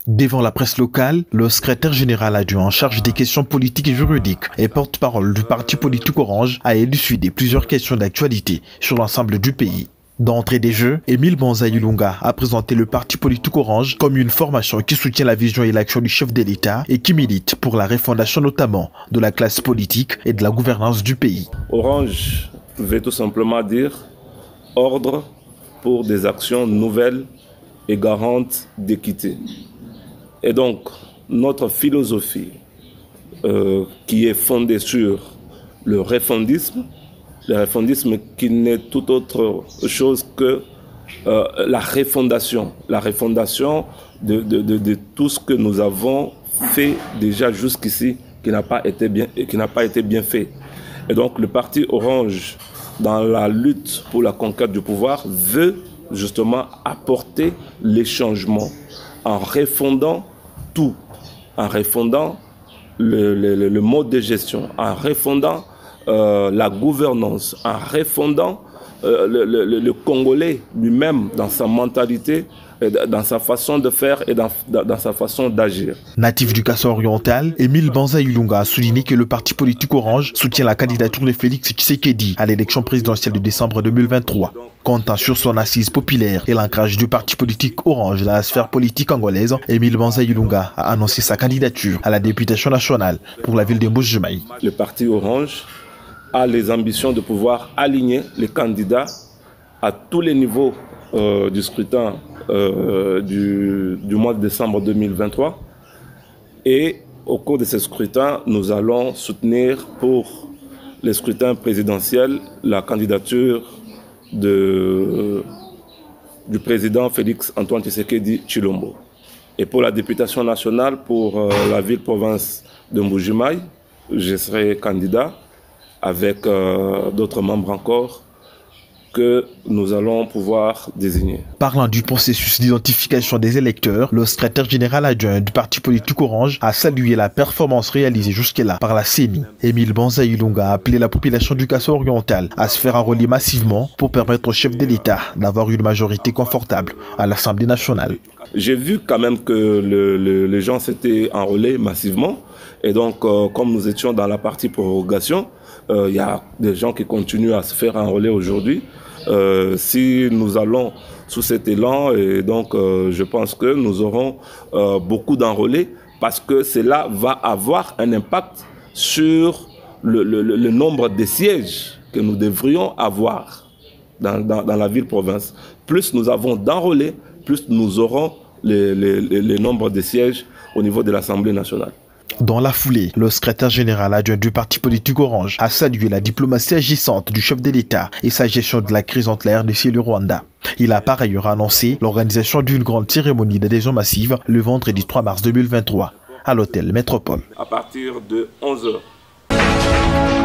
Devant la presse locale, le secrétaire général adjoint en charge des questions politiques et juridiques et porte-parole du parti politique Orange a élucidé plusieurs questions d'actualité sur l'ensemble du pays. D'entrée des jeux, Émile Banza Ilunga a présenté le parti politique Orange comme une formation qui soutient la vision et l'action du chef de l'État et qui milite pour la refondation notamment de la classe politique et de la gouvernance du pays. Orange veut tout simplement dire ordre pour des actions nouvelles et garantes d'équité. Et donc, notre philosophie qui est fondée sur le refondisme qui n'est tout autre chose que la refondation de tout ce que nous avons fait déjà jusqu'ici qui n'a pas été bien fait. Et donc le parti Orange, dans la lutte pour la conquête du pouvoir, veut justement apporter les changements en refondant tout, en refondant le mode de gestion, en refondant la gouvernance, en refondant le Congolais lui-même dans sa mentalité, dans sa façon de faire et dans sa façon d'agir. Natif du Kasaï oriental, Émile Banza Ilunga a souligné que le parti politique Orange soutient la candidature de Félix Tshisekedi à l'élection présidentielle de décembre 2023. Comptant sur son assise populaire et l'ancrage du parti politique Orange dans la sphère politique angolaise, Émile Banza Ilunga a annoncé sa candidature à la députation nationale pour la ville de Mbuji-Mayi. Le parti Orange a les ambitions de pouvoir aligner les candidats à tous les niveaux du scrutin du mois de décembre 2023. Et au cours de ce scrutin, nous allons soutenir pour les scrutins présidentiels la candidature du président Félix Antoine Tshisekedi Tshilombo. Et pour la députation nationale, pour la ville-province de Mbuji-Mayi, je serai candidat avec d'autres membres encore que nous allons pouvoir désigner. Parlant du processus d'identification des électeurs, le secrétaire général adjoint du parti politique Orange a salué la performance réalisée jusque-là par la CENI. Émile Banza Ilunga a appelé la population du Kasaï oriental à se faire enrôler massivement pour permettre au chef de l'État d'avoir une majorité confortable à l'Assemblée nationale. J'ai vu quand même que les gens s'étaient enrôlés massivement. Et donc, comme nous étions dans la partie prorogation, il y a des gens qui continuent à se faire enrôler aujourd'hui. Si nous allons sous cet élan, et donc je pense que nous aurons beaucoup d'enrôlés parce que cela va avoir un impact sur le nombre de sièges que nous devrions avoir dans la ville-province. Plus nous avons d'enrôlés, plus nous aurons les nombres de sièges au niveau de l'Assemblée nationale. Dans la foulée, le secrétaire général adjoint du parti politique Orange a salué la diplomatie agissante du chef de l'État et sa gestion de la crise entre la RDC et le Rwanda. Il a par ailleurs annoncé l'organisation d'une grande cérémonie d'adhésion massive le vendredi 3 mars 2023 à l'hôtel Métropole. À partir de 11h.